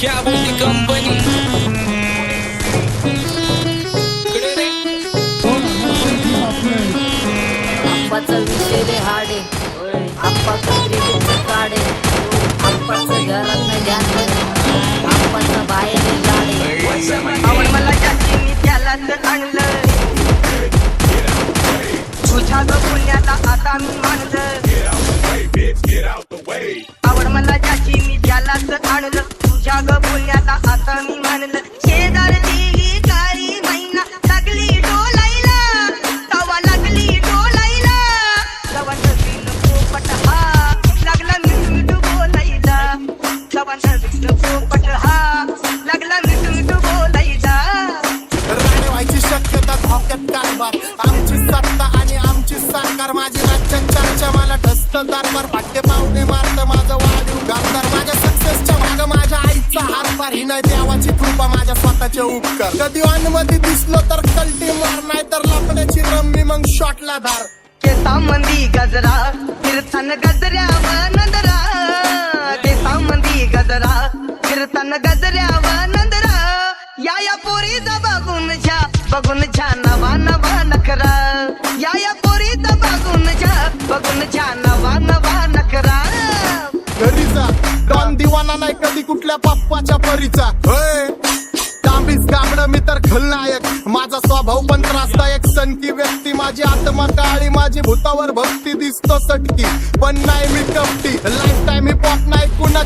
क्या बोलती कंपनी आप्पाचा विषय रे हाडे आप्पाचा क्रेडिटचं काढे आप्पाचं घरात नाही ध्यान आप्पाचा बाहेर गाडे आवड मला जाती मी त्यालाच आणलं तुझ्या ग पुण्याला आता मी मानलं आवड मला जाती मी त्यालाच आणलं तुझ्या ग पुण्याला आता मी मानलं शेजारची काळी मैना लागली डोलायला तवा लागली डोलायला तवा नवीन पोपट हा लागला मिठू बोलायला तवा नवीन पोपट हा लागला मिठू बोलायला राणे व्हायची शक्यता धोक्यात कारभार आमची सत्ता आणि आमची सरकार माझी राज्यात चर्चा मला ठसत दरबार पाट्य पावणे मारत माझं वाढीव गारदार माझ्या सक्सेसच्या माग माझ्या आईचा हातभार ही नाही देवाची कृपा माझ्या स्वतःचे उपकार कधी मध्ये दिसलो तर कल्टी मार नाही तर लपण्याची रम्मी मग शॉटला धार केसामंदी गजरा कीर्तन गजऱ्यावर नंदरा केसामंदी गजरा कीर्तन गजऱ्यावर नंदरा या पोरीचा बघून छा नवा नवा नखरा या पोरीचा बघून छा नवा नवा नखरा घरीचा डॉन दिवाना नाही कधी कुठल्या पप्पाच्या परीचा होय तांबीस गाबड मी तर खलनायक माझा स्वभाव पण त्रासदायक सनकी व्यक्ती माझी आत्मा काळी माझी भूतावर भक्ती दिसतो सटकी पण नाही मी कपटी लाईफ टाइम ही पॉप नाही कुणा